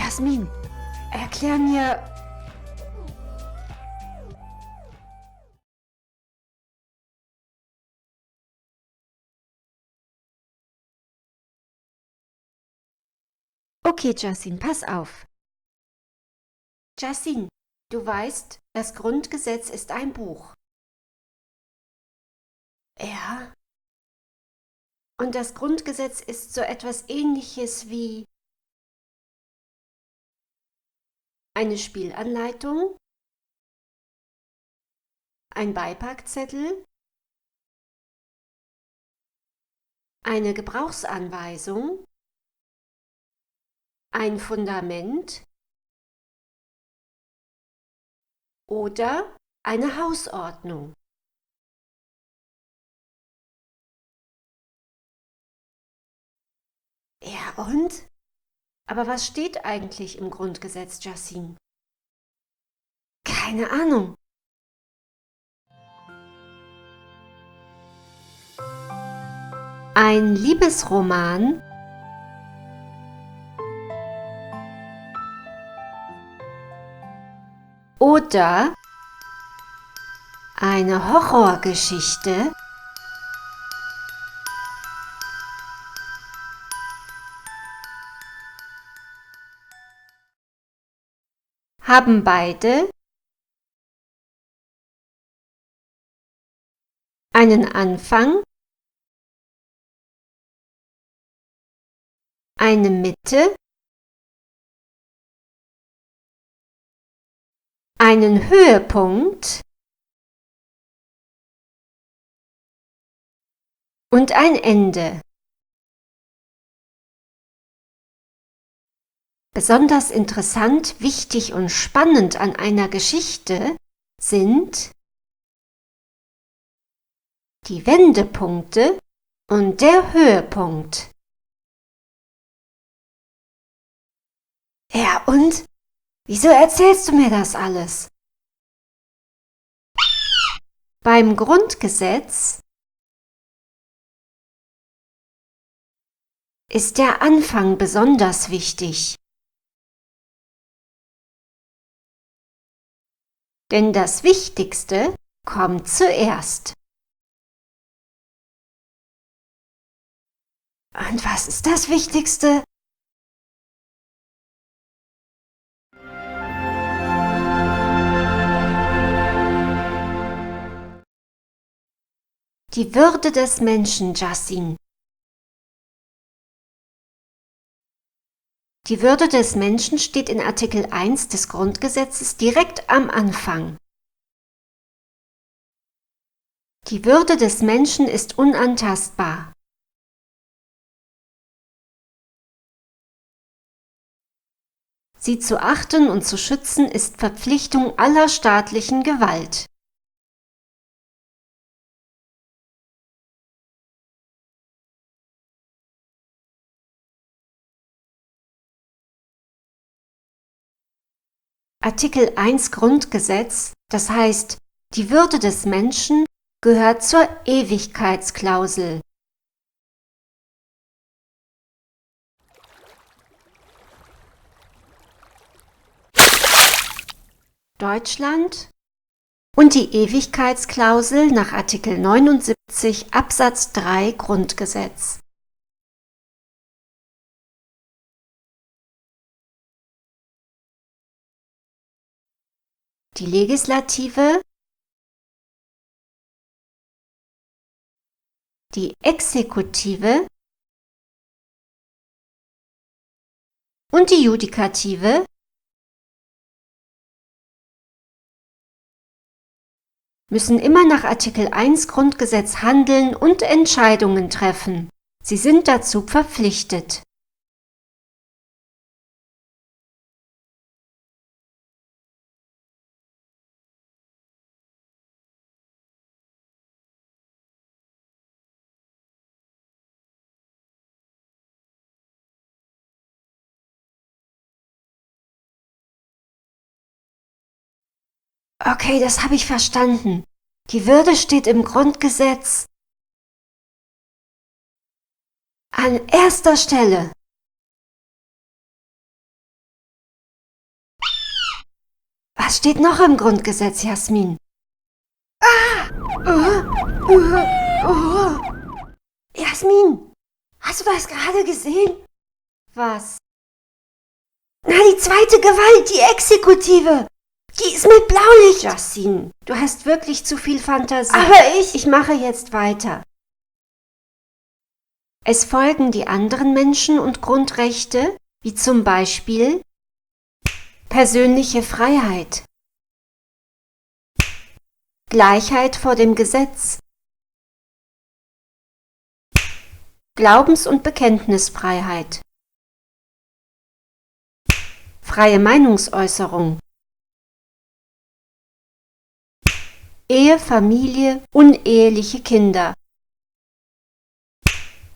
Jasmin, erklär mir. Okay, Jasmin, pass auf. Jasmin, du weißt, das Grundgesetz ist ein Buch. Ja. Und das Grundgesetz ist so etwas Ähnliches wie eine Spielanleitung, ein Beipackzettel, eine Gebrauchsanweisung, ein Fundament oder eine Hausordnung. Ja, und? Aber was steht eigentlich im Grundgesetz, Jasmin? Keine Ahnung. Ein Liebesroman oder eine Horrorgeschichte haben beide einen Anfang, eine Mitte, einen Höhepunkt und ein Ende. Besonders interessant, wichtig und spannend an einer Geschichte sind die Wendepunkte und der Höhepunkt. Ja, und? Wieso erzählst du mir das alles? Beim Grundgesetz ist der Anfang besonders wichtig. Denn das Wichtigste kommt zuerst. Und was ist das Wichtigste? Die Würde des Menschen, Jasmin. Die Würde des Menschen steht in Artikel 1 des Grundgesetzes direkt am Anfang. Die Würde des Menschen ist unantastbar. Sie zu achten und zu schützen ist Verpflichtung aller staatlichen Gewalt. Artikel 1 Grundgesetz, das heißt, die Würde des Menschen gehört zur Ewigkeitsklausel. Deutschland und die Ewigkeitsklausel nach Artikel 79 Absatz 3 Grundgesetz. Die Legislative, die Exekutive und die Judikative müssen immer nach Artikel 1 Grundgesetz handeln und Entscheidungen treffen. Sie sind dazu verpflichtet. Okay, das habe ich verstanden. Die Würde steht im Grundgesetz an erster Stelle. Was steht noch im Grundgesetz, Jasmin? Jasmin, hast du das gerade gesehen? Was? Na, die zweite Gewalt, die Exekutive. Die ist mit Blaulicht. Justine, du hast wirklich zu viel Fantasie. Aber ich mache jetzt weiter. Es folgen die anderen Menschen- und Grundrechte, wie zum Beispiel persönliche Freiheit, Gleichheit vor dem Gesetz, Glaubens- und Bekenntnisfreiheit, freie Meinungsäußerung, Ehe, Familie, uneheliche Kinder,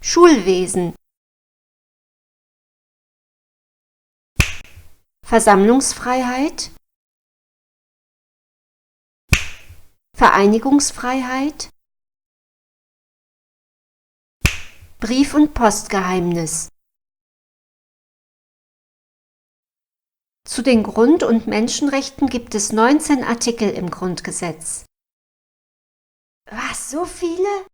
Schulwesen, Versammlungsfreiheit, Vereinigungsfreiheit, Brief- und Postgeheimnis. Zu den Grund- und Menschenrechten gibt es 19 Artikel im Grundgesetz. Was, so viele?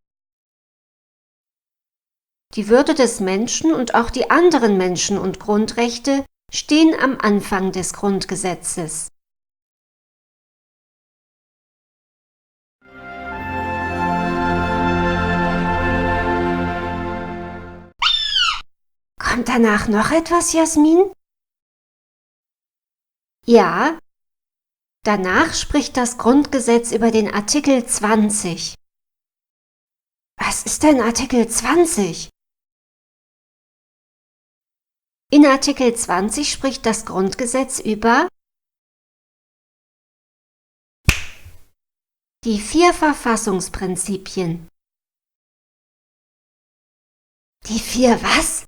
Die Würde des Menschen und auch die anderen Menschen- und Grundrechte stehen am Anfang des Grundgesetzes. Kommt danach noch etwas, Jasmin? Ja, danach spricht das Grundgesetz über den Artikel 20. Was ist denn Artikel 20? In Artikel 20 spricht das Grundgesetz über die 4 Verfassungsprinzipien. Die 4 was?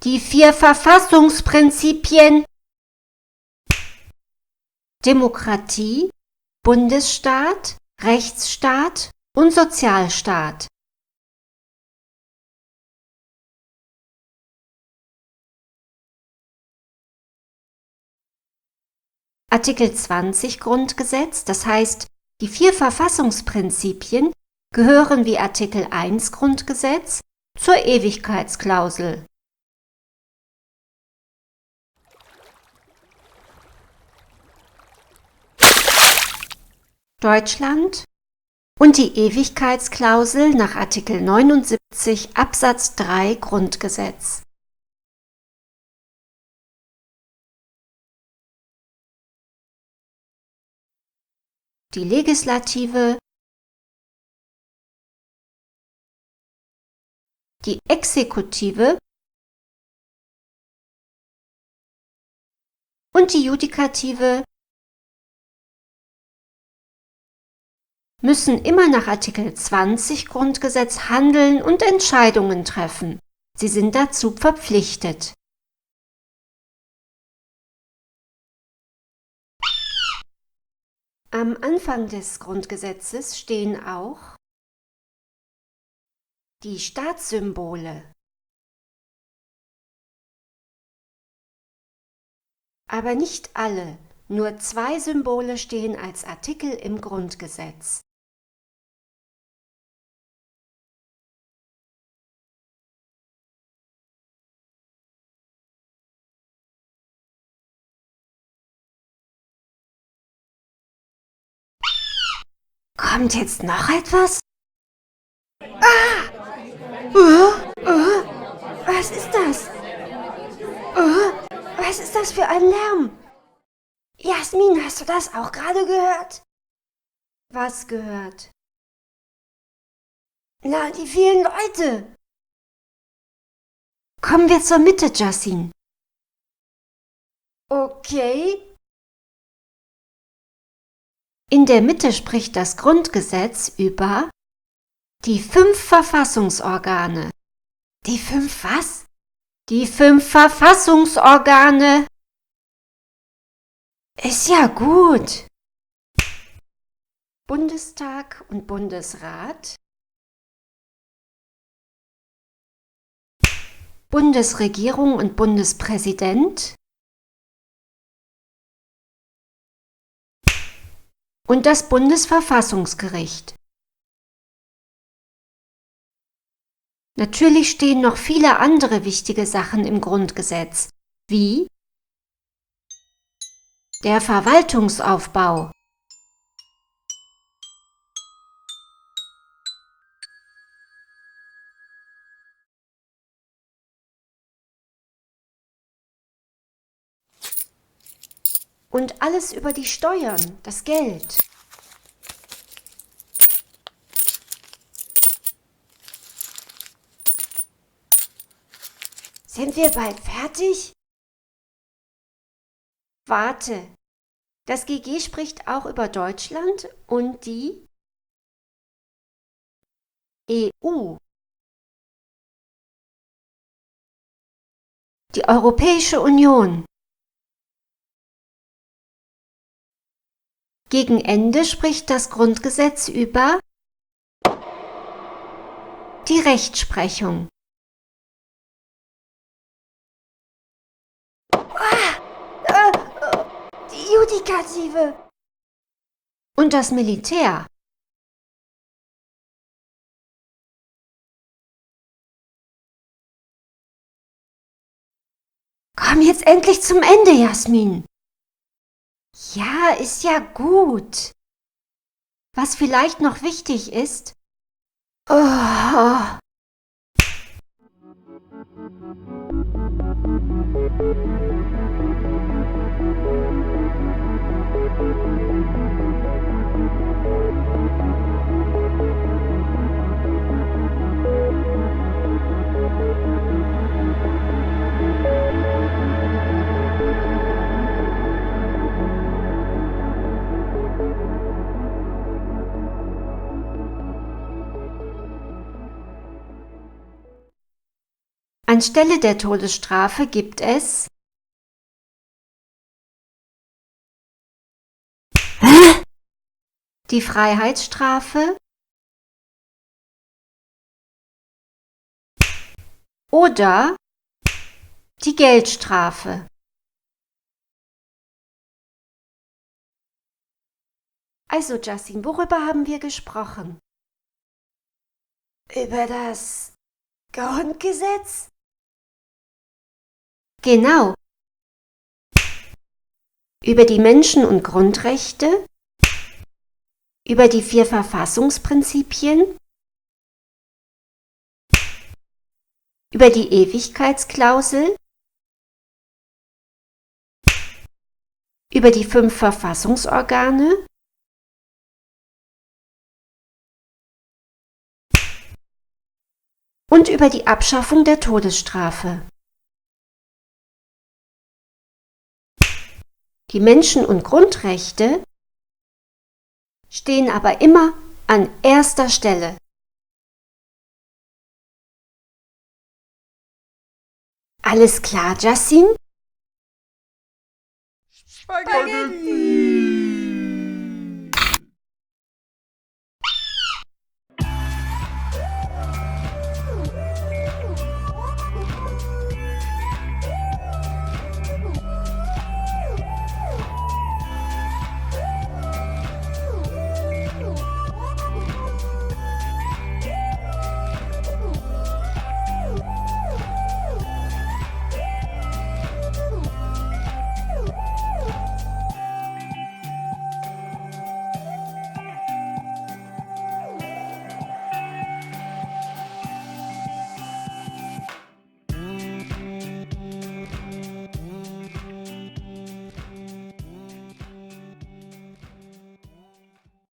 Die 4 Verfassungsprinzipien. Demokratie, Bundesstaat, Rechtsstaat und Sozialstaat. Artikel 20 Grundgesetz, das heißt, die 4 Verfassungsprinzipien gehören wie Artikel 1 Grundgesetz zur Ewigkeitsklausel. Deutschland und die Ewigkeitsklausel nach Artikel 79 Absatz 3 Grundgesetz. Die Legislative, die Exekutive und die Judikative müssen immer nach Artikel 20 Grundgesetz handeln und Entscheidungen treffen. Sie sind dazu verpflichtet. Am Anfang des Grundgesetzes stehen auch die Staatssymbole. Aber nicht alle, nur 2 Symbole stehen als Artikel im Grundgesetz. Kommt jetzt noch etwas? Was ist das? Was ist das für ein Lärm? Jasmin, hast du das auch gerade gehört? Was gehört? Na, die vielen Leute. Kommen wir zur Mitte, Jasmin. Okay. In der Mitte spricht das Grundgesetz über die 5 Verfassungsorgane. Die 5 was? Die 5 Verfassungsorgane. Ist ja gut. Bundestag und Bundesrat, Bundesregierung und Bundespräsident, und das Bundesverfassungsgericht. Natürlich stehen noch viele andere wichtige Sachen im Grundgesetz, wie der Verwaltungsaufbau, und alles über die Steuern, das Geld. Sind wir bald fertig? Warte, das GG spricht auch über Deutschland und die EU, die Europäische Union. Gegen Ende spricht das Grundgesetz über die Rechtsprechung. Die Judikative. Und das Militär. Komm jetzt endlich zum Ende, Jasmin. Ja, ist ja gut. Was vielleicht noch wichtig ist. Oh. Anstelle der Todesstrafe gibt es die Freiheitsstrafe oder die Geldstrafe. Also, Justin, worüber haben wir gesprochen? Über das Grundgesetz? Genau. Über die Menschen- und Grundrechte, über die 4 Verfassungsprinzipien, über die Ewigkeitsklausel, über die 5 Verfassungsorgane, und über die Abschaffung der Todesstrafe. Die Menschen- und Grundrechte stehen aber immer an erster Stelle. Alles klar, Justin? Spaghetti!